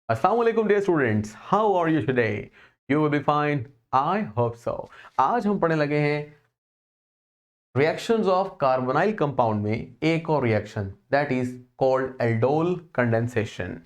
Assalamualaikum dear students, how are you today? You will be fine. I hope so. आज हम पढ़ने लगे हैं रिएक्शंस ऑफ कार्बोनाइल कंपाउंड में एक और reaction that is called aldol condensation.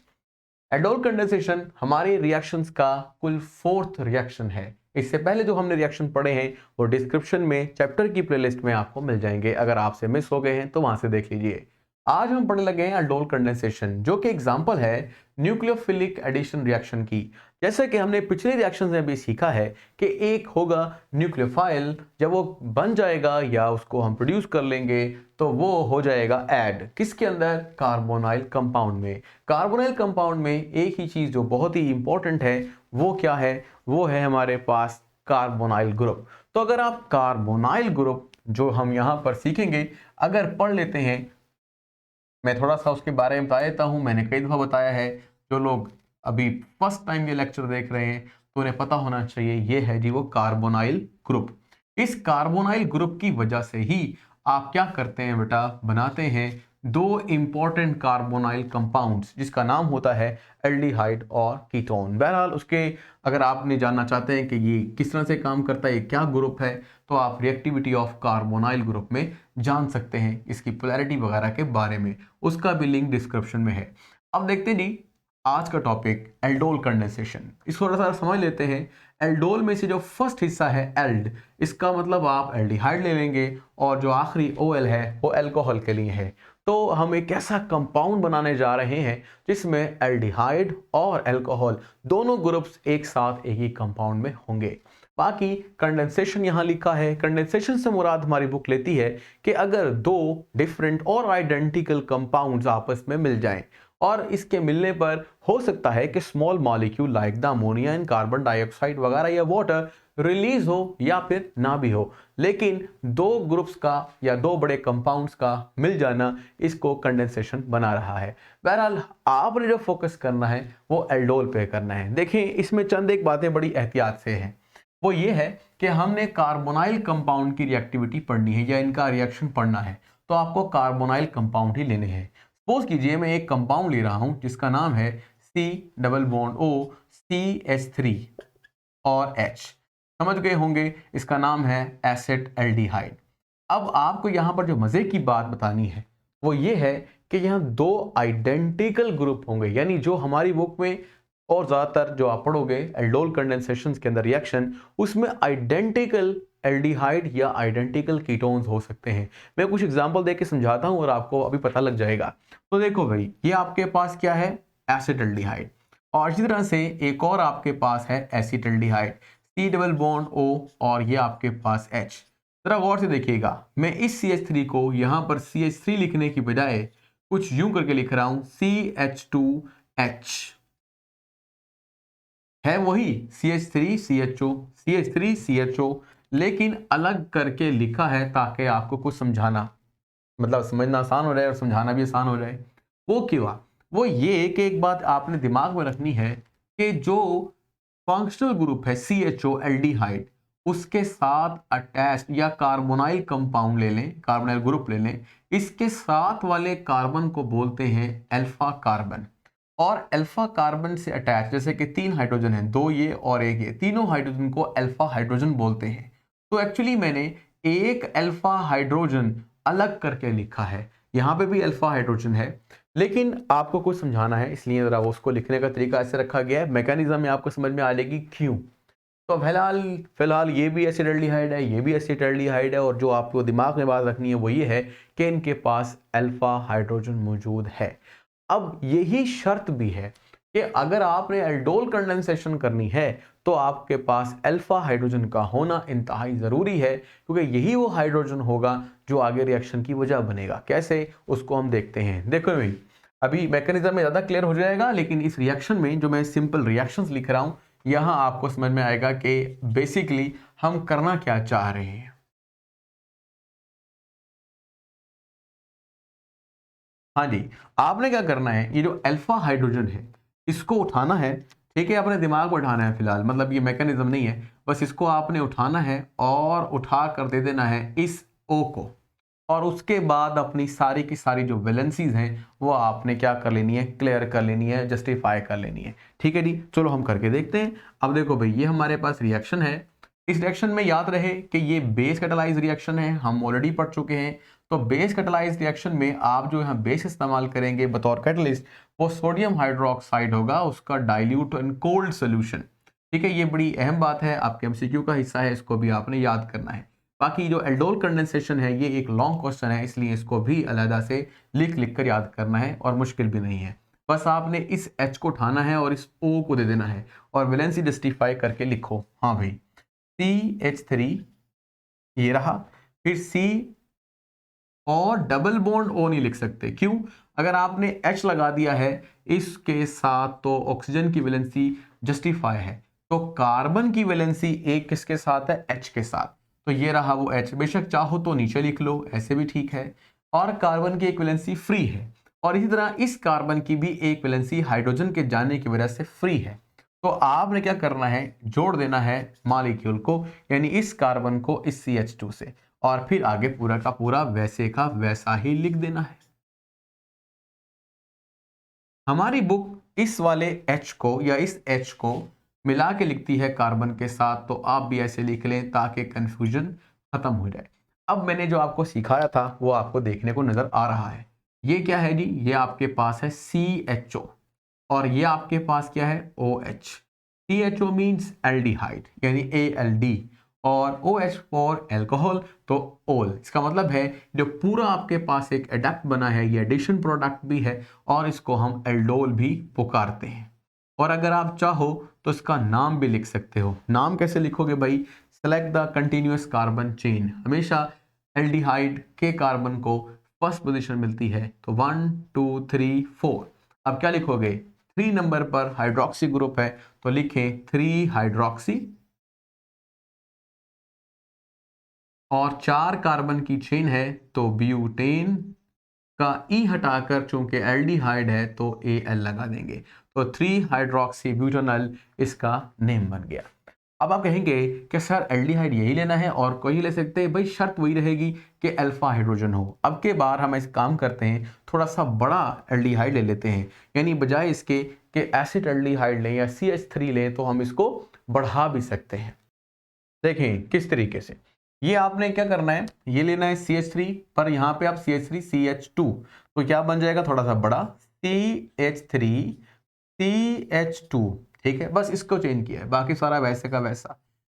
Aldol condensation हमारे रिएक्शंस का कुल फोर्थ रिएक्शन है। इससे पहले जो हमने रिएक्शन पढ़े हैं वो डिस्क्रिप्शन में चैप्टर की प्लेलिस्ट में आपको मिल जाएंगे। अगर आपसे मिस हो गए हैं तो वहां से देख लीजिए। आज हम पढ़ने लगे हैं एल्डोल कंडेंसेशन, जो कि एग्जांपल है न्यूक्लियोफिलिक एडिशन रिएक्शन की। जैसे कि हमने पिछले रिएक्शन में भी सीखा है कि एक होगा न्यूक्लियोफाइल, जब वो बन जाएगा या उसको हम प्रोड्यूस कर लेंगे तो वो हो जाएगा ऐड किसके अंदर, कार्बोनाइल कंपाउंड में। कार्बोनाइल कंपाउंड में एक ही चीज जो बहुत ही इंपॉर्टेंट है वो क्या है, वो है हमारे पास कार्बोनाइल ग्रुप। तो अगर आप कार्बोनाइल ग्रुप जो हम यहां पर सीखेंगे अगर पढ़ लेते हैं, मैं थोड़ा सा उसके बारे में बता देता हूं। मैंने कई दफा बताया है, जो लोग अभी फर्स्ट टाइम ये लेक्चर देख रहे हैं तो उन्हें पता होना चाहिए, ये है जी वो कार्बोनाइल ग्रुप। इस कार्बोनाइल ग्रुप की वजह से ही आप क्या करते हैं बेटा, बनाते हैं दो इंपॉर्टेंट कार्बोनाइल कंपाउंड्स जिसका नाम होता है एल्डिहाइड और कीटोन। बहरहाल उसके अगर आपने जानना चाहते हैं कि ये किस तरह से काम करता है, ये क्या ग्रुप है, तो आप रिएक्टिविटी ऑफ कार्बोनाइल ग्रुप में जान सकते हैं इसकी पोलैरिटी वगैरह के बारे में। उसका भी लिंक डिस्क्रिप्शन में है। अब देखते हैं जी आज का टॉपिक एल्डोल कंडेंसेशन। इसको थोड़ा सा समझ लेते हैं। एल्डोल में से जो फर्स्ट हिस्सा है एल्ड, इसका मतलब आप एल्डिहाइड ले लेंगे और जो आखिरी OL है वो अल्कोहल के लिए है। तो हम एक ऐसा कंपाउंड बनाने जा रहे हैं जिसमें एल्डिहाइड और अल्कोहल दोनों ग्रुप्स एक साथ एक ही कंपाउंड में होंगे। बाकी कंडेंसेशन यहां लिखा है। कंडेंसेशन से मुराद हमारी बुक लेती है कि अगर दो डिफरेंट और आइडेंटिकल कंपाउंड्स आपस में मिल जाएं और इसके मिलने पर हो सकता है कि small molecule like the ammonia and carbon dioxide वगैरह या वाटर रिलीज हो या फिर ना भी हो, लेकिन दो ग्रुप्स का या दो बड़े कंपाउंड्स का मिल जाना इसको कंडेंसेशन बना रहा है। बहरहाल आपने जो फोकस करना है वो एल्डोल पे करना है। देखिए इसमें चंद एक बातें बड़ी एहतियात से हैं। वो ये है कि हमने कार्बोनाइल कंपाउंड की रिएक्टिविटी पढ़नी है या इनका रिएक्शन पढ़ना है तो आपको कार्बोनाइल कंपाउंड ही लेने हैं। सपोज कीजिए मैं एक कंपाउंड ले रहा हूं जिसका नाम है COO CH3 और H, समझ गए होंगे, इसका नाम है एसिड एल्डिहाइड। अब आपको यहां पर जो मजे की बात बतानी है वो ये है कि यहां दो आइडेंटिकल ग्रुप होंगे, यानी जो हमारी बुक में और ज्यादातर जो आप पढ़ोगे एल्डोल कंडेंसेशन के अंदर रिएक्शन, उसमें आइडेंटिकल एल्डिहाइड या आइडेंटिकल कीटोन्स हो सकते हैं। मैं कुछ एग्जांपल देके समझाता हूं और आपको अभी पता लग जाएगा। तो देखो भाई, ये आपके पास क्या है, एसिड एल्डिहाइड, और इसी तरह से एक और आपके पास है acetaldehyde, C double bond O, और ये आपके पास H। जरा गौर से देखिएगा, मैं इस CH3 को यहां पर CH3 लिखने की बजाय कुछ यूं करके लिख रहा हूं CH2H। है वही CH3CHO, CH3CHO, लेकिन अलग करके लिखा है ताकि आपको कुछ समझाना, मतलब समझना आसान हो जाए और समझाना भी आसान हो जाए। वो क्यों? वो ये कि एक बात आपने दिमाग में रखनी है कि जो फंक्शनल ग्रुप है CHO एल्डिहाइड, उसके साथ अटैच्ड या कार्बोनाइल कंपाउंड ले लें, कार्बोनाइल ग्रुप ले लें, इसके साथ वाले कार्बन को बोलते हैं अल्फा कार्बन। और अल्फा कार्बन से अटैच जैसे कि 3 हाइड्रोजन हैं, 2 ये और एक ये, तीनों हाइड्रोजन को अल्फा हाइड्रोजन बोलते हैं। तो एक्चुअली मैंने एक अल्फा हाइड्रोजन अलग करके लिखा है, यहाँ पे भी अल्फा हाइड्रोजन है, लेकिन आपको कुछ समझाना है इसलिए जरा उसको लिखने का तरीका ऐसे रखा गया है। मैकेनिज्म में आपको समझ में आ जाएगी क्यों। तो फिलहाल फिलहाल ये भी एसिटाल्डिहाइड है, ये भी एसिटाल्डिहाइड है, और जो आपको दिमाग में बात रखनी है वो ये है कि इनके पास अल्फा हाइड्रोजन मौजूद है। अब यही शर्त भी है कि अगर आपने एल्डोल कंडेंसेशन करनी है तो आपके पास अल्फा हाइड्रोजन का होना इंतहाई ज़रूरी है, क्योंकि यही वो हाइड्रोजन होगा जो आगे रिएक्शन की वजह बनेगा। कैसे, उसको हम देखते हैं। देखो भाई, अभी मैकेनिज्म में ज़्यादा क्लियर हो जाएगा, लेकिन इस रिएक्शन में जो मैं सिंपल रिएक्शंस लिख रहा हूँ यहाँ आपको समझ में आएगा कि बेसिकली हम करना क्या चाह रहे हैं। हाँ जी, आपने क्या करना है, ये जो अल्फा हाइड्रोजन है इसको उठाना है। ठीक है, अपने दिमाग में उठाना है फिलहाल, मतलब ये मैकेनिज्म नहीं है, बस इसको आपने उठाना है और उठा कर दे देना है इस O को, और उसके बाद अपनी सारी की सारी जो वैलेंसीज हैं वो आपने क्या कर लेनी है, क्लियर कर लेनी है, जस्टिफाई कर लेनी है। ठीक है जी, चलो हम करके देखते हैं। अब देखो भाई, ये हमारे पास रिएक्शन है। इस रिएक्शन में याद रहे कि ये बेस कैटालाइज रिएक्शन है, हम ऑलरेडी पढ़ चुके हैं। तो बेस कैटालाइज रिएक्शन में आप जो यहाँ बेस इस्तेमाल करेंगे बतौर कैटलिस्ट, वो सोडियम हाइड्रोक्साइड होगा, उसका डाइल्यूट इन कोल्ड सोल्यूशन। ठीक है, ये बड़ी अहम बात है, आपके एमसीक्यू का हिस्सा है, इसको भी आपने याद करना है। बाकी जो एल्डोल कंडेंसेशन है ये एक लॉन्ग क्वेश्चन है, इसलिए इसको भी अलहदा से लिख लिख कर याद करना है और मुश्किल भी नहीं है। बस आपने इस H को उठाना है और इस O को दे देना है और वैलेंसी जस्टिफाई करके लिखो। हाँ भाई, CH3 ये रहा, फिर C और डबल बॉन्ड O नहीं लिख सकते, क्यों? अगर आपने H लगा दिया है इसके साथ तो ऑक्सीजन की वैलेंसी जस्टिफाई है, तो कार्बन की वैलेंसी एक किसके साथ है, H के साथ। तो ये रहा वो H, बेशक चाहो तो नीचे लिख लो, ऐसे भी ठीक है। और कार्बन की एक वैलेंसी फ्री है, और इसी तरह इस कार्बन की भी एक वैलेंसी हाइड्रोजन के जाने की वजह से फ्री है। तो आपने क्या करना है, जोड़ देना है मॉलिक्यूल को, यानी इस कार्बन को इस CH2 से, और फिर आगे पूरा का पूरा वैसे का वैसा ही लिख देना है। हमारी बुक इस वाले H को या इस H को मिला के लिखती है कार्बन के साथ, तो आप भी ऐसे लिख लें ताकि कंफ्यूजन खत्म हो जाए। अब मैंने जो आपको सिखाया था वो आपको देखने को नजर आ रहा है। ये क्या है जी, ये आपके पास है CHO और ये आपके पास क्या है, OH। CHO मीन्स एल्डिहाइड यानी ALD, और OH फॉर एल्कोहल तो ओल। इसका मतलब है जो पूरा आपके पास एक एडप्ट बना है ये एडिशन प्रोडक्ट भी है, और इसको हम एल्डोल भी पुकारते हैं। और अगर आप चाहो तो इसका नाम भी लिख सकते हो। नाम कैसे लिखोगे भाई, select the continuous carbon chain. हमेशा एल्डिहाइड के कार्बन को फर्स्ट पोजीशन मिलती है, तो 1 2 3 4। अब क्या लिखोगे, 3 नंबर पर हाइड्रोक्सी ग्रुप है तो लिखें 3 हाइड्रोक्सी, और 4 कार्बन की चेन है तो ब्यूटेन का ई हटाकर चूंकि एल्डिहाइड है तो Al लगा देंगे, तो 3 हाइड्रोक्सी ब्यूटेनॉल इसका नेम बन गया। अब आप कहेंगे कि सर एल्डिहाइड यही लेना है और कोई ले सकते हैं? भाई शर्त वही रहेगी कि अल्फा हाइड्रोजन हो। अब के बार हम ऐसे काम करते हैं, थोड़ा सा बड़ा एल्डिहाइड ले लेते हैं, यानी बजाय इसके कि एसिड एल्डिहाइड लें या CH3 लें, तो हम इसको बढ़ा भी सकते हैं। देखें किस तरीके से, ये आपने क्या करना है, ये लेना है CH3, पर यहाँ पे आप CH3 CH2, तो क्या बन जाएगा थोड़ा सा बड़ा, CH3 CH2। ठीक है, बस इसको चेंज किया है, बाकी सारा वैसे का वैसा।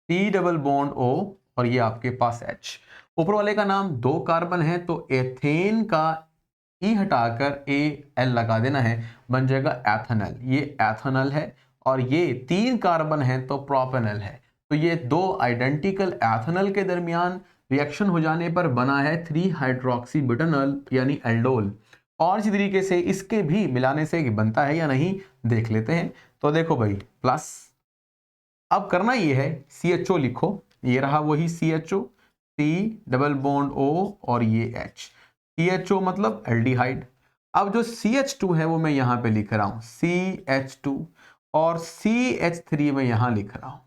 C डबल बॉन्ड O और ये आपके पास H। ऊपर वाले का नाम 2 कार्बन है तो एथेन का ई हटाकर Al लगा देना है, बन जाएगा एथेनॉल। ये एथेनॉल है, और ये 3 कार्बन है तो प्रोपेनॉल है। तो ये 2 आइडेंटिकल एथेनॉल के दरमियान रिएक्शन हो जाने पर बना है 3 हाइड्रोक्सी ब्यूटेनॉल यानी एल्डोल। और इसी तरीके से इसके भी मिलाने से बनता है या नहीं देख लेते हैं। तो देखो भाई, प्लस, अब करना ये है CHO लिखो, ये रहा वही CHO, C double bond O और ये H। CHO मतलब एल्डिहाइड। अब जो CH2 है वो मैं यहाँ पे लिख रहा हूँ CH2, और CH3 मैं यहाँ लिख रहा हूँ।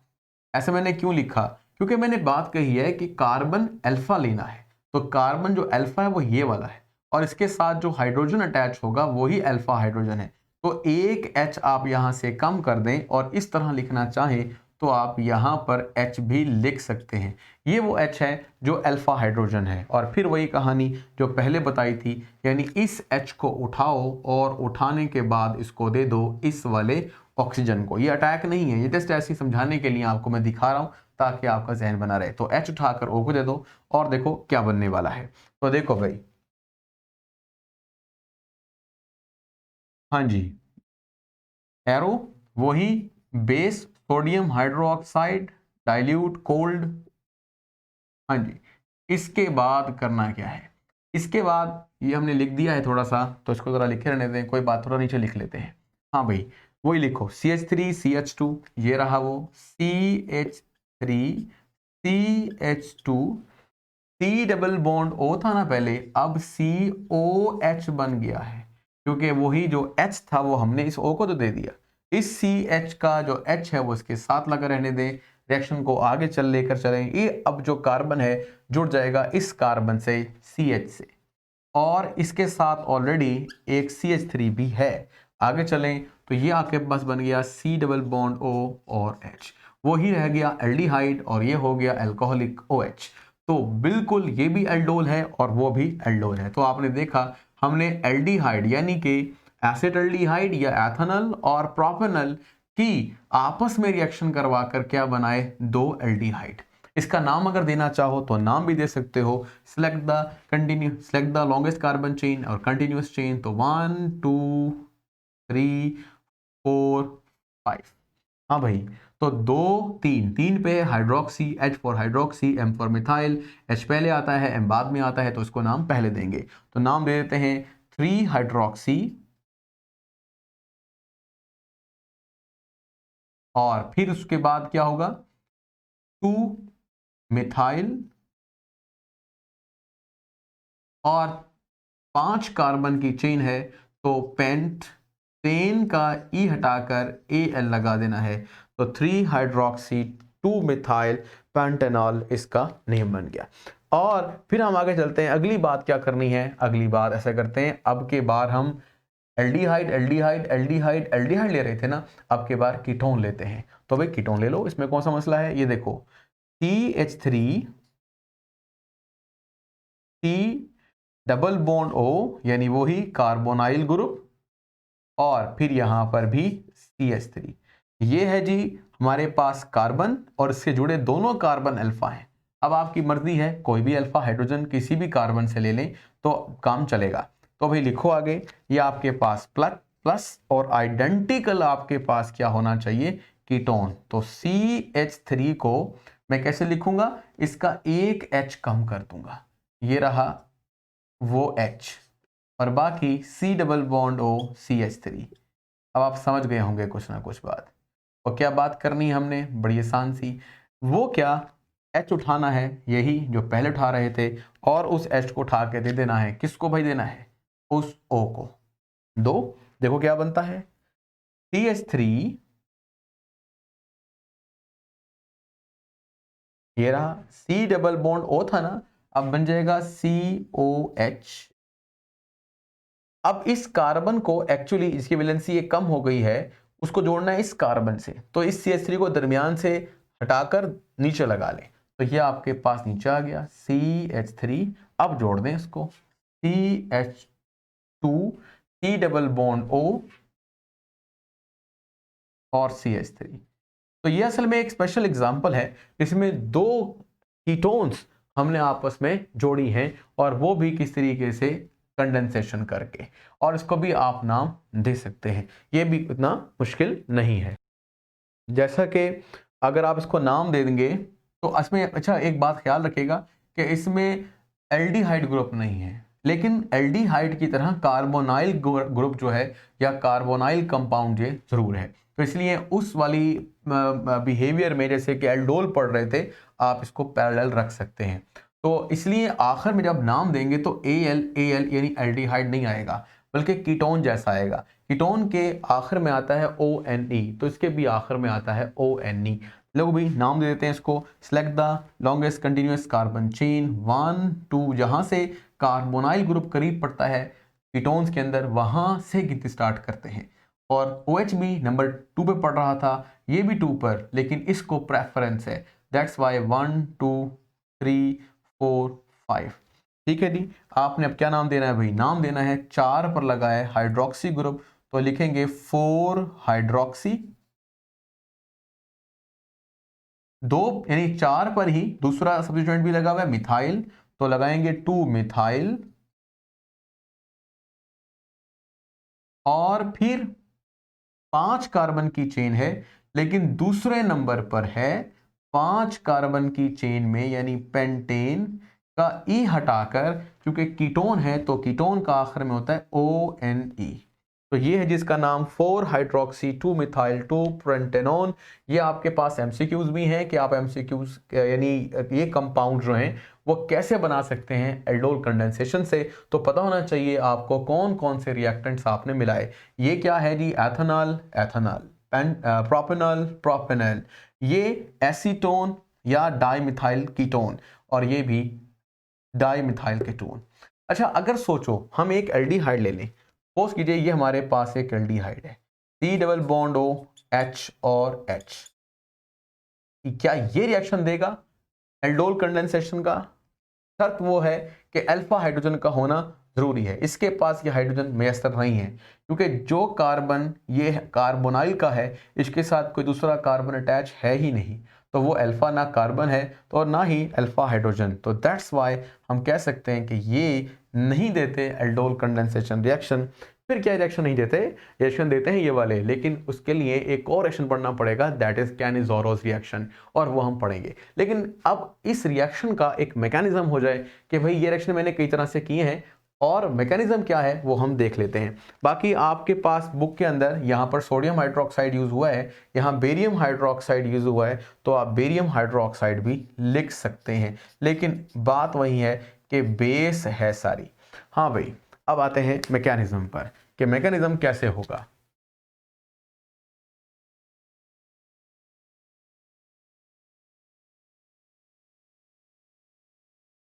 ऐसा मैंने क्यों लिखा, क्योंकि मैंने बात कही है कि कार्बन अल्फा लेना है, तो कार्बन जो अल्फा है वो ये वाला है, और इसके साथ जो हाइड्रोजन अटैच होगा वही अल्फा हाइड्रोजन है। तो एक H आप यहाँ से कम कर दें और इस तरह लिखना चाहें तो आप यहाँ पर H भी लिख सकते हैं। ये वो H है जो अल्फा हाइड्रोजन है, और फिर वही कहानी जो पहले बताई थी, यानी इस H को उठाओ और उठाने के बाद इसको दे दो इस वाले ऑक्सीजन को। ये अटैक नहीं है, ये जस्ट ऐसे समझाने के लिए आपको मैं दिखा रहा हूं ताकि आपका जहन बना रहे। तो H उठाकर O को दे दो और देखो क्या बनने वाला है। तो देखो भाई, हाँ जी, एरो वही base sodium hydroxide dilute cold. हाँ जी, इसके बाद करना क्या है, इसके बाद ये हमने लिख दिया है थोड़ा सा, तो इसको जरा लिखे रहने दें, कोई बात, थोड़ा नीचे लिख लेते हैं। हाँ भाई, वही लिखो CH3 CH2, ये रहा वो CH3 CH2, C double bond O था ना पहले, अब COH बन गया है, क्योंकि वही जो H था वो हमने इस O को तो दे दिया। इस CH का जो H है वो इसके साथ लगा रहने दें, रिएक्शन को आगे लेकर चलें। ये अब जो कार्बन है जुड़ जाएगा इस कार्बन से CH से, और इसके साथ ऑलरेडी एक CH3 भी है। आगे चलें तो ये आपके पास बन गया C डबल बॉन्ड O और H, वो ही रह गया एल्डिहाइड और ये हो गया अल्कोहलिक OH। तो बिल्कुल ये भी एल्डोल है और वो भी एल्डोल है। तो आपने देखा हमने एल्डिहाइड यानी कि एसिटल्डिहाइड या एथेनॉल और प्रोपेनॉल की आपस में रिएक्शन करवा कर क्या बनाए, दो एल्डिहाइड। इसका नाम अगर देना चाहो तो नाम भी दे सकते हो, select the longest carbon chain और कंटिन्यूअस चेन। तो 1 2 3 4 5। हाँ भाई, तो 2 3 3 पे hydroxy, H for hydroxy, M for methyl. H पहले आता है, M बाद में आता है, तो इसको नाम पहले देंगे। तो नाम दे देते हैं 3 हाइड्रोक्सी, और फिर उसके बाद क्या होगा 2 मिथाइल, और 5 कार्बन की चेन है तो पेंटेन का E हटाकर Al लगा देना है। तो 3 हाइड्रोक्सी 2 मिथाइल पेंटेनॉल इसका नेम बन गया। और फिर हम आगे चलते हैं, अगली बात क्या करनी है। अगली बात ऐसा करते हैं, अब के बार हम एल्डिहाइड एल्डिहाइड एल्डिहाइड एल्डिहाइड ले रहे थे ना, अब के बार कीटोन लेते हैं। तो भाई कीटोन ले लो, इसमें कौन सा मसला है। ये देखो CH3 C double bond O यानी वो ही कार्बोनाइल ग्रुप, और फिर यहां पर भी CH3। ये है जी हमारे पास कार्बन और इससे जुड़े दोनों कार्बन अल्फा हैं। अब आपकी मर्जी है, कोई भी अल्फा हाइड्रोजन किसी भी कार्बन से ले लें तो काम चलेगा। तो भाई लिखो आगे, ये आपके पास प्लस और आइडेंटिकल आपके पास क्या होना चाहिए, कीटोन। तो CH3 को मैं कैसे लिखूंगा, इसका एक H कम कर दूंगा, ये रहा वो H, और बाकी C double bond O CH3। अब आप समझ गए होंगे कुछ ना कुछ बात। और क्या बात करनी है हमने, बड़ी आसान सी, वो क्या H उठाना है, यही जो पहले उठा रहे थे, और उस H को उठा के दे देना है, किसको भाई देना है, उस O को। दो, देखो क्या बनता है CH3, ये रहा C डबल बॉन्ड O था ना, अब बन जाएगा COH। अब इस कार्बन को एक्चुअली इसकी वैलेंसी ये कम हो गई है, उसको जोड़ना है इस कार्बन से, तो इस CH3 को दरमियान से हटाकर नीचे लगा लें। तो ये आपके पास नीचे आ गया CH3। अब जोड़ दें इसको CH2 C double bond O और CH3। तो ये असल में एक स्पेशल एग्जांपल है, इसमें दो कीटोन्स हमने आपस में जोड़ी हैं, और वो भी किस तरीके से, कंडेंसेशन करके। और इसको भी आप नाम दे सकते हैं, ये भी इतना मुश्किल नहीं है। जैसा कि अगर आप इसको नाम दे देंगे तो इसमें अच्छा एक बात ख्याल रखिएगा कि इसमें एल्डिहाइड ग्रुप नहीं है, लेकिन एल्डिहाइड की तरह कार्बोनाइल ग्रुप जो है या कार्बोनाइल कंपाउंड ये जरूर है। तो इसलिए उस वाली बिहेवियर में जैसे कि एल्डोल पढ़ रहे थे, आप इसको पैरेलल रख सकते हैं। तो इसलिए आखिर में जब नाम देंगे तो AL यानी एल्डिहाइड नहीं आएगा, बल्कि कीटोन जैसा आएगा। कीटोन के आखिर में आता है ONE, तो इसके भी आखिर में आता है ONE। लोग भी नाम दे देते हैं इसको, select the longest continuous carbon chain 1 2, जहां से कार्बोनाइल ग्रुप करीब पड़ता है कीटोन्स के अंदर, वहां से गिनती स्टार्ट करते हैं। और OH भी नंबर 2 पे पड़ रहा था, ये भी 2 पर, लेकिन इसको प्रेफरेंस है, दैट्स वाई 1 2 3 4 5। ठीक है जी, आपने अब क्या नाम देना है भाई, नाम देना है 4 पर लगा है हाइड्रोक्सी ग्रुप, तो लिखेंगे 4 हाइड्रोक्सी। 2 यानी 4 पर ही दूसरा सब्स्टिट्यूएंट भी लगा हुआ है मिथाइल, तो लगाएंगे 2 मिथाइल, और फिर 5 कार्बन की चेन है, लेकिन दूसरे नंबर पर है 5 कार्बन की चेन में, यानी पेंटेन का E हटाकर, क्योंकि कीटोन है तो कीटोन का आखिर में होता है ONE। तो ये है जिसका नाम 4 हाइड्रोक्सी 2 मिथाइल 2 पेंटेनॉन। ये आपके पास MCQs भी हैं कि आप MCQs यानी ये कंपाउंड जो हैं वो कैसे बना सकते हैं एल्डोल कंडेंसेशन से। तो पता होना चाहिए आपको कौन कौन से रिएक्टेंट्स आपने मिलाए। ये क्या है जी, एथेनॉल एथेनॉल, प्रोपेनॉल, प्रोपेनॉल, ये एसीटोन या डाइमिथाइल कीटोन, और ये भी डाइमिथाइल कीटोन। अच्छा, अगर सोचो हम एक एल्डिहाइड ले लें, सपोज कीजिए ये हमारे पास एक एल्डिहाइड है, C double bond O H और H, क्या ये रिएक्शन देगा एल्डोल कंडेंसेशन का? शर्त वो है कि अल्फा हाइड्रोजन का होना जरूरी है, इसके पास ये हाइड्रोजन मैसर नहीं है, क्योंकि जो कार्बन ये कार्बोनाइल का है इसके साथ कोई दूसरा कार्बन अटैच है ही नहीं, तो वो अल्फा ना कार्बन है तो और ना ही अल्फा हाइड्रोजन, तो दैट्स वाई हम कह सकते हैं कि ये नहीं देते एल्डोल कंडेंसेशन रिएक्शन। फिर क्या रिएक्शन नहीं देते? रिएक्शन देते हैं ये वाले, लेकिन उसके लिए एक और रिएक्शन पढ़ना पड़ेगा, दैट इज कैनिज़ोरोस रिएक्शन, और वो हम पढ़ेंगे। लेकिन अब इस रिएक्शन का एक मैकेनिज्म हो जाए कि भाई ये रिएक्शन मैंने कई तरह से किए हैं और मैकेनिज्म क्या है वो हम देख लेते हैं। बाकी आपके पास बुक के अंदर यहाँ पर सोडियम हाइड्रोक्साइड यूज हुआ है, यहाँ बेरियम हाइड्रोक्साइड यूज हुआ है, तो आप बेरियम हाइड्रोक्साइड भी लिख सकते हैं, लेकिन बात वही है कि बेस है सारी। हाँ भाई, अब आते हैं मैकेनिज्म पर कि मैकेनिज्म कैसे होगा।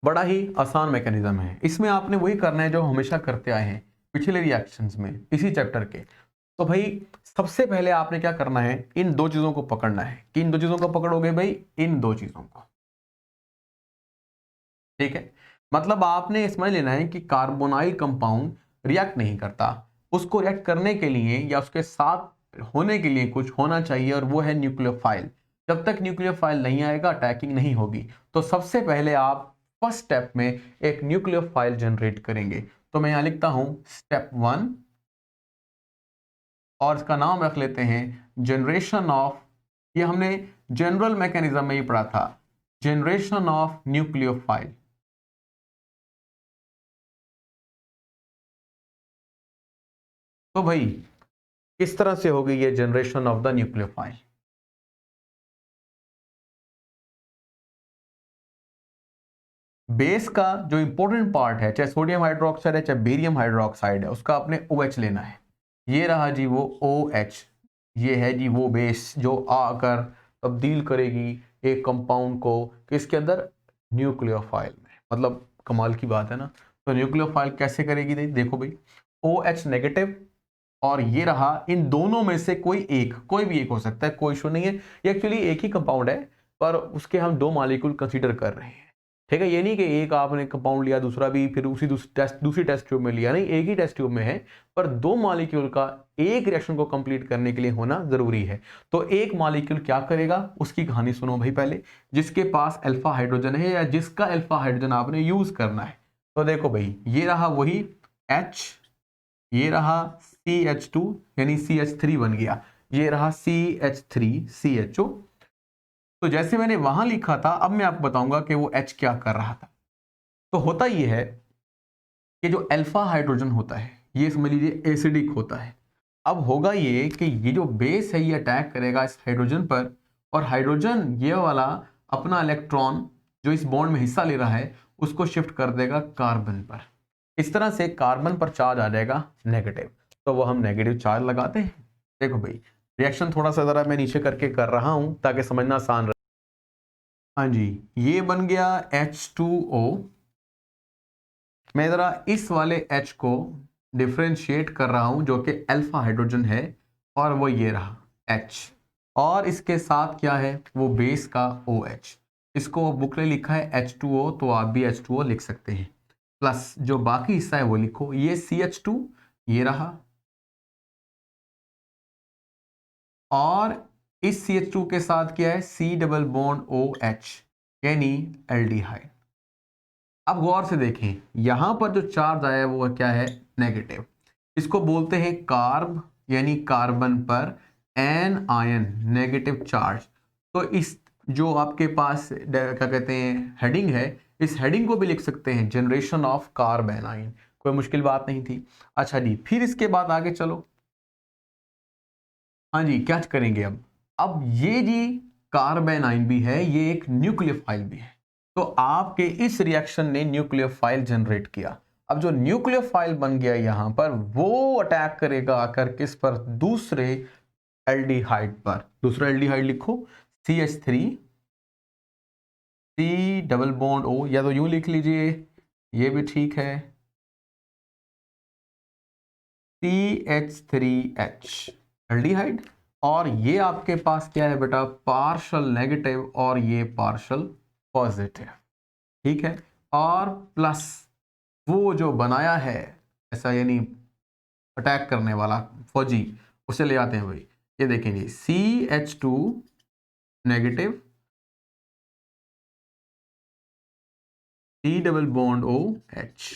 बड़ा ही आसान मैकेनिज्म है, इसमें आपने वही करना है जो हमेशा करते आए हैं पिछले रिएक्शंस में इसी चैप्टर के। तो भाई सबसे पहले आपने क्या करना है, इन दो चीजों को पकड़ना है। किन दो चीजों को पकड़ोगे भाई? इन दो चीजों को, ठीक है। मतलब आपने समझ लेना है कि कार्बोनाइल कंपाउंड रिएक्ट नहीं करता, उसको रिएक्ट करने के लिए या उसके साथ होने के लिए कुछ होना चाहिए, और वो है न्यूक्लियोफाइल। जब तक न्यूक्लियोफाइल नहीं आएगा अटैकिंग नहीं होगी। तो सबसे पहले आप फर्स्ट स्टेप में एक न्यूक्लियोफाइल जनरेट करेंगे। तो मैं यहां लिखता हूं स्टेप 1, और इसका नाम रख लेते हैं जनरेशन ऑफ, ये हमने जनरल मैकेनिज्म में ही पढ़ा था, जनरेशन ऑफ न्यूक्लियोफाइल। तो भाई किस तरह से होगी ये generation of the nucleophile? Base का जो इंपॉर्टेंट पार्ट है, चाहे सोडियम हाइड्रोक्साइड है चाहे बेरियम हाइड्रोक्साइड है, उसका आपने OH लेना है। ये रहा जी वो OH, ये है जी वो बेस जो आकर तब्दील करेगी एक कंपाउंड को किसके अंदर? न्यूक्लियोफाइल में। मतलब कमाल की बात है ना। तो न्यूक्लियोफाइल कैसे करेगी? देखो भाई, OH नेगेटिव, और ये रहा, इन दोनों में से कोई एक, कोई भी एक हो सकता है, कोई इशू नहीं है। ये एक्चुअली एक ही कंपाउंड है, पर उसके हम दो मॉलिक्यूल कंसीडर कर रहे हैं, ठीक है। ये नहीं कि एक आपने कंपाउंड लिया दूसरा भी फिर उसी दूसरी टेस्ट ट्यूब में लिया, नहीं, एक ही टेस्ट ट्यूब में है, पर दो मॉलिक्यूल का एक रिएक्शन को कंप्लीट करने के लिए होना जरूरी है। तो एक मॉलिक्यूल क्या करेगा उसकी कहानी सुनो भाई पहले, जिसके पास अल्फा हाइड्रोजन है या जिसका अल्फा हाइड्रोजन आपने यूज करना है। तो देखो भाई, ये रहा वही H, ये रहा CH2 यानी CH3 बन गया, ये रहा CH3 CHO। तो जैसे मैंने वहां लिखा था, अब मैं आपको बताऊंगा कि वो H क्या कर रहा था। तो होता ये है कि जो अल्फा हाइड्रोजन होता है ये समझ लीजिए एसिडिक होता है। अब होगा ये कि ये जो बेस है ये अटैक करेगा इस हाइड्रोजन पर, और हाइड्रोजन ये वाला अपना इलेक्ट्रॉन जो इस बॉन्ड में हिस्सा ले रहा है उसको शिफ्ट कर देगा कार्बन पर। इस तरह से कार्बन पर चार्ज आ जाएगा नेगेटिव, तो वो हम नेगेटिव चार्ज लगाते हैं। देखो भाई, रिएक्शन थोड़ा सा जरा मैं नीचे करके कर रहा हूं ताकि समझना आसान रहे। हाँ जी, ये बन गया H2O। मैं ज़रा इस वाले H को डिफ्रेंशिएट कर रहा हूं जो कि अल्फा हाइड्रोजन है, और वो ये रहा H, और इसके साथ क्या है वो बेस का OH। इसको बुक ने लिखा है H2O, तो आप भी H2O लिख सकते हैं, प्लस जो बाकी हिस्सा है वो लिखो, ये CH2 ये रहा, और इस CH2 के साथ क्या है C डबल बॉन्ड OH यानी एल्डिहाइड। अब गौर से देखें, यहां पर जो चार्ज आया है वो क्या है? नेगेटिव। इसको बोलते हैं कार्ब, यानी कार्बन पर एन आयन, नेगेटिव चार्ज। तो इस जो आपके पास क्या कहते हैं हेडिंग है, इस हेडिंग को भी लिख सकते हैं जनरेशन ऑफ कार्ब एनाइन, कोई मुश्किल बात नहीं थी। अच्छा जी, फिर इसके बाद आगे चलो। हाँ जी, क्या करेंगे अब ये जी कार्बेनाइन भी है, ये एक न्यूक्लियोफाइल भी है, तो आपके इस रिएक्शन ने न्यूक्लियोफाइल जनरेट किया। अब जो न्यूक्लियोफाइल बन गया यहां पर, वो अटैक करेगा आकर किस पर? दूसरे एल्डिहाइड पर। दूसरा एल्डिहाइड लिखो CH3 C double bond O, या तो यूं लिख लीजिए, ये भी ठीक है, CH3H एल्डिहाइड। और ये आपके पास क्या है बेटा, पार्शल नेगेटिव और ये पार्शल पॉजिटिव, ठीक है। और प्लस वो जो बनाया है ऐसा, यानी अटैक करने वाला फौजी, उसे ले आते हैं भाई। ये देखेंगे CH2 negative C double bond OH।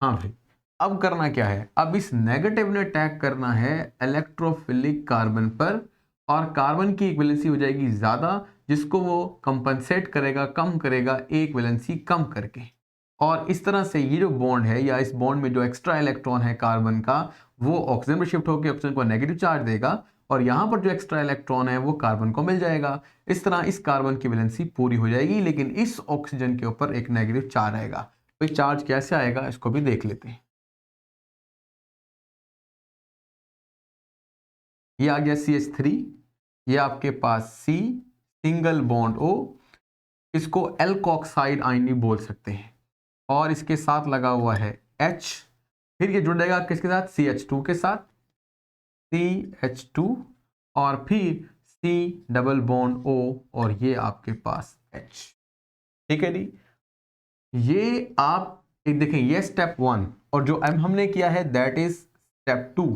हाँ भाई, अब करना क्या है, अब इस नेगेटिव ने अटैक करना है इलेक्ट्रोफिलिक कार्बन पर, और कार्बन की एक वैलेंसी हो जाएगी ज्यादा, जिसको वो कंपनसेट करेगा, कम करेगा एक वैलेंसी कम करके। और इस तरह से ये जो बॉन्ड है, या इस बॉन्ड में जो एक्स्ट्रा इलेक्ट्रॉन है कार्बन का, वो ऑक्सीजन में शिफ्ट होकर ऑक्सीजन को नेगेटिव चार्ज देगा, और यहां पर जो एक्स्ट्रा इलेक्ट्रॉन है वो कार्बन को मिल जाएगा। इस तरह इस कार्बन की वैलेंसी पूरी हो जाएगी, लेकिन इस ऑक्सीजन के ऊपर एक नेगेटिव चार्ज आएगा। तो चार्ज कैसे आएगा इसको भी देख लेते हैं। ये आ गया CH3, ये आपके पास C सिंगल बॉन्ड O, इसको एल्कोक्साइड आयन भी बोल सकते हैं, और इसके साथ लगा हुआ है H, फिर ये जुड़ जाएगा किसके साथ, CH2 के साथ, CH2, और फिर C डबल बॉन्ड O, और ये आपके पास H, ठीक है जी। ये आप एक देखें, ये स्टेप 1, और जो हमने किया है दैट इज स्टेप 2।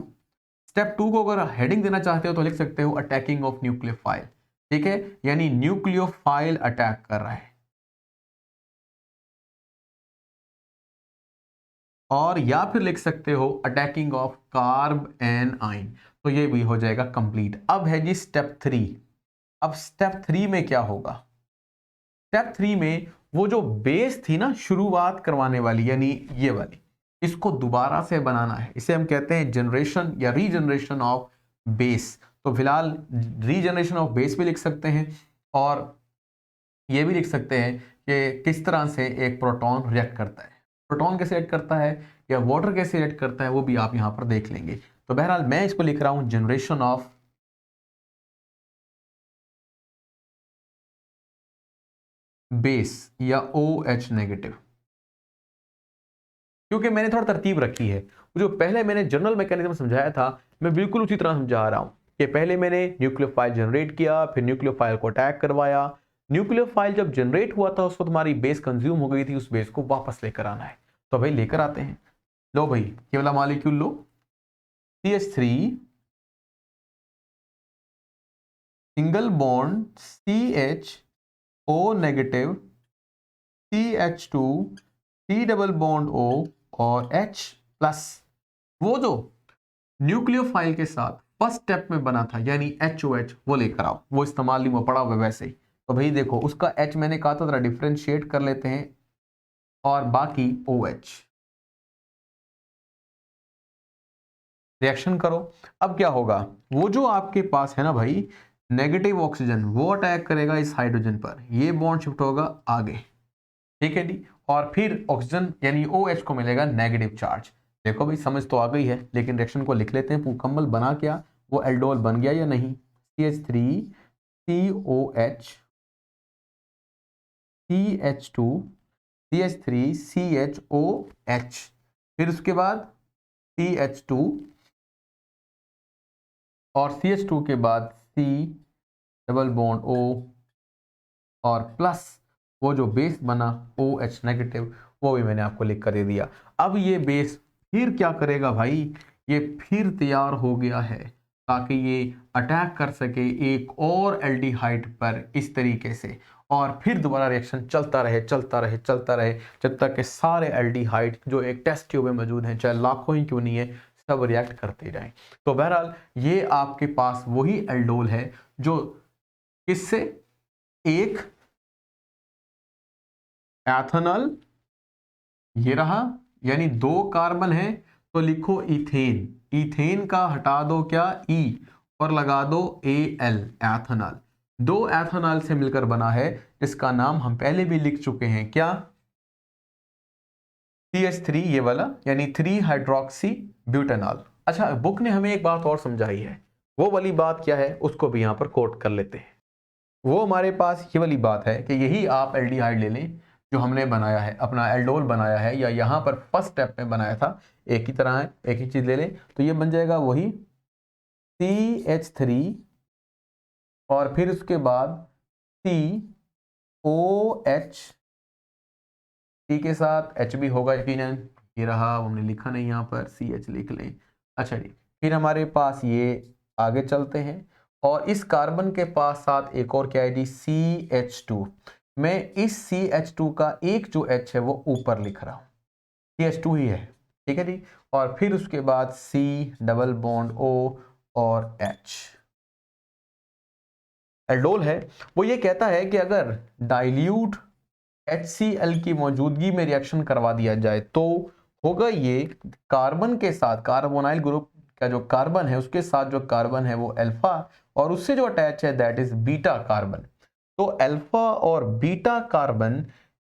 स्टेप 2 को अगर हेडिंग देना चाहते हो तो लिख सकते हो अटैकिंग ऑफ न्यूक्लियोफाइल, ठीक है, यानी न्यूक्लियोफाइल अटैक कर रहा है। और या फिर लिख सकते हो अटैकिंग ऑफ कार्ब एन आइन, तो ये भी हो जाएगा कंप्लीट। अब है जी स्टेप 3। अब स्टेप 3 में क्या होगा, स्टेप 3 में वो जो बेस थी ना शुरुआत करवाने वाली, यानी ये वाली, इसको दोबारा से बनाना है। इसे हम कहते हैं जनरेशन या रीजनरेशन ऑफ बेस। तो फिलहाल रीजनरेशन ऑफ बेस भी लिख सकते हैं, और ये भी लिख सकते हैं कि किस तरह से एक प्रोटॉन रिएक्ट करता है। प्रोटॉन कैसे रिएक्ट करता है या वाटर कैसे रिएक्ट करता है, वो भी आप यहां पर देख लेंगे। तो बहरहाल मैं इसको लिख रहा हूं जनरेशन ऑफ बेस या OH नेगेटिव, क्योंकि मैंने थोड़ा तरतीब रखी है। जो पहले मैंने जनरल मैकेनिज्म समझाया था, मैं बिल्कुल उसी तरह समझा रहा हूं कि पहले मैंने न्यूक्लियोफाइल जनरेट किया, फिर न्यूक्लियोफाइल को अटैक करवाया। न्यूक्लियोफाइल जब जनरेट हुआ था उस वक्त हमारी बेस कंज्यूम हो गई थी, उस बेस को वापस लेकर आना है। तो भाई लेकर आते हैं। लो भाई, ये वाला मॉलिक्यूल लो, CH3 single bond CHO negative CH2 C double bond O और H प्लस, वो जो न्यूक्लियोफाइल के साथ फर्स्ट स्टेप में बना था यानी HOH, वो लेकर आओ। वो इस्तेमाल नहीं हुआ, पड़ा हुआ वैसे ही। तो भाई देखो, उसका H मैंने कहा था, जरा डिफ्रेंशिएट कर लेते हैं, और बाकी OH रिएक्शन करो। अब क्या होगा, वो जो आपके पास है ना भाई नेगेटिव ऑक्सीजन, वो अटैक करेगा इस हाइड्रोजन पर, ये बॉन्ड शिफ्ट होगा आगे, ठीक है जी। और फिर ऑक्सीजन यानी OH को मिलेगा नेगेटिव चार्ज। देखो भाई समझ तो आ गई है, लेकिन रिएक्शन को लिख लेते हैं। मुकम्मल बना क्या, वो एल्डोल बन गया या नहीं। CH3 COH CH2 CH3 CHOH, फिर उसके बाद CH2, और CH2 के बाद C डबल बॉन्ड O, और प्लस वो जो बेस बना OH नेगेटिव, वो भी मैंने आपको लिख कर दे दिया। अब ये बेस फिर क्या करेगा भाई, ये फिर तैयार हो गया है ताकि ये अटैक कर सके एक और एल्डिहाइड पर इस तरीके से, और फिर दोबारा रिएक्शन चलता रहे चलता रहे चलता रहे, जब तक कि सारे एल्डिहाइड जो एक टेस्ट ट्यूब में मौजूद हैं, चाहे लाखों ही क्यों नहीं है, सब रिएक्ट करते जाएं। तो बहरहाल ये आपके पास वही एल्डोल है जो किससे, एक एथेनॉल, ये रहा, यानी 2 कार्बन है, तो लिखो इथेन। इथेन का हटा दो क्या, E, और लगा दो Al, एथेनॉल। 2 एथेनॉल से मिलकर बना है, इसका नाम हम पहले भी लिख चुके हैं, क्या, CH3, ये वाला, यानी 3 हाइड्रोक्सी ब्यूटेनॉल। अच्छा, बुक ने हमें एक बात और समझाई है, वो वाली बात क्या है उसको भी यहाँ पर कोट कर लेते हैं। वो हमारे पास ये वाली बात है कि यही आप एल्डिहाइड ले लें जो हमने बनाया है, अपना एल्डोल बनाया है या यहाँ पर फर्स्ट स्टेप में बनाया था, एक ही तरह है, एक ही चीज़ ले लें तो ये बन जाएगा वही CH3 और फिर उसके बाद COH, टी के साथ H भी होगा यकीनन, ये रहा, हमने लिखा नहीं यहाँ पर, CH लिख लें। अच्छा जी, फिर हमारे पास ये आगे चलते हैं और इस कार्बन के पास साथ एक और क्या है जी, CH2। मैं इस CH2 का एक जो H है वो ऊपर लिख रहा हूँ, CH2 ही है, ठीक है जी। और फिर उसके बाद C डबल बॉन्ड O और H। एल्डोल है वो ये कहता है कि अगर डाइल्यूट HCl की मौजूदगी में रिएक्शन करवा दिया जाए तो होगा ये, कार्बन के साथ, कार्बोनाइल ग्रुप का जो कार्बन है उसके साथ जो कार्बन है वो अल्फा और उससे जो अटैच है दैट इज बीटा कार्बन। तो अल्फा और बीटा कार्बन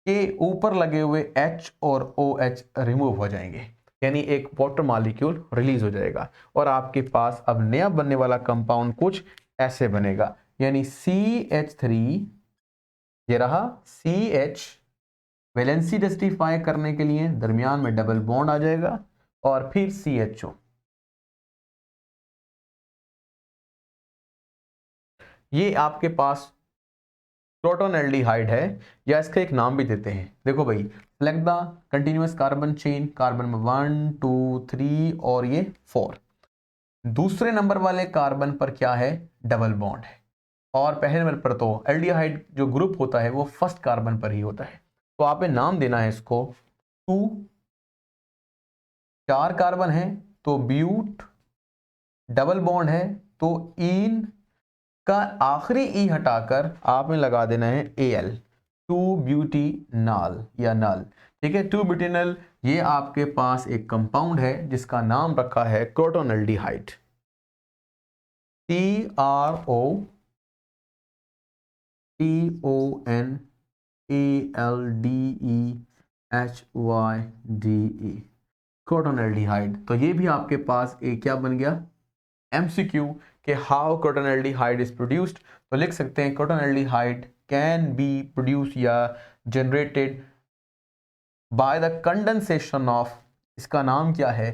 के ऊपर लगे हुए H और OH रिमूव हो जाएंगे, यानी एक वाटर मॉलिक्यूल रिलीज हो जाएगा और आपके पास अब नया बनने वाला कंपाउंड कुछ ऐसे बनेगा, यानी CH3, ये रहा CH, वैलेंसी जस्टिफाई करने के लिए दरमियान में डबल बॉन्ड आ जाएगा और फिर CHO। ये आपके पास प्रोटोन एल्डिहाइड है या इसका एक नाम भी देते हैं। देखो भाई, select the continuous carbon chain, carbon में 1 2 3 और ये 4। दूसरे नंबर वाले कार्बन पर क्या है, डबल बॉन्ड है और पहले नंबर पर तो एल्डिहाइड जो ग्रुप होता है वो फर्स्ट कार्बन पर ही होता है। तो आपने नाम देना है इसको 2, 4 कार्बन है तो ब्यूट, डबल बॉन्ड है तो इन का आखिरी ई हटाकर आपने लगा देना है Al, 2 ब्यूटीनॉल या नल, ठीक है, 2 ब्यूटीनॉल। ये आपके पास एक कंपाउंड है जिसका नाम रखा है क्रोटोनल्डिहाइड, CROTONALDEHYDE, क्रोटोनल्डिहाइड। तो ये भी आपके पास एक क्या बन गया, MCQ के हाउ क्रोटोनल्डिहाइड इज प्रोड्यूस्ड। तो लिख सकते हैं क्रोटोनल्डिहाइड कैन बी प्रोड्यूस या generated by the condensation of, इसका नाम क्या है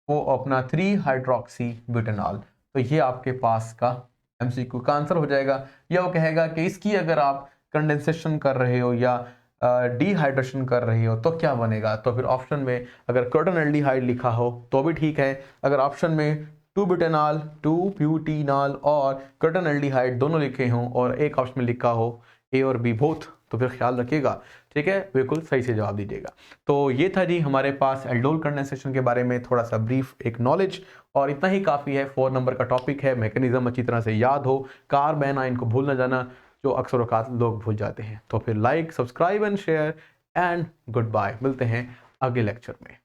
वो अपना 3 हाइड्रोक्सी ब्यूटेनॉल। तो ये आपके पास का MCQ का आंसर हो जाएगा। या वो कहेगा कि इसकी अगर आप कंडेंसेशन कर रहे हो या डिहाइड्रेशन कर रहे हो तो क्या बनेगा, तो फिर ऑप्शन में अगर क्रोटोनल्डिहाइड लिखा हो तो भी ठीक है, अगर ऑप्शन में 2 ब्यूटेनॉल, 2 ब्यूटीनॉल और क्रोटोनल्डिहाइड दोनों लिखे हों और एक ऑप्शन में लिखा हो A और B बोथ, तो फिर ख्याल रखिएगा, ठीक है, बिल्कुल सही से जवाब दीजिएगा। तो ये था जी हमारे पास एल्डोल कंडेंसेशन के बारे में थोड़ा सा ब्रीफ एक नॉलेज, और इतना ही काफ़ी है। 4 नंबर का टॉपिक है, मैकेनिज्म अच्छी तरह से याद हो, कार्बन आयन को भूल ना जाना जो अक्सर औकात लोग भूल जाते हैं। तो फिर like, subscribe and share and good bye, मिलते हैं अगले लेक्चर में।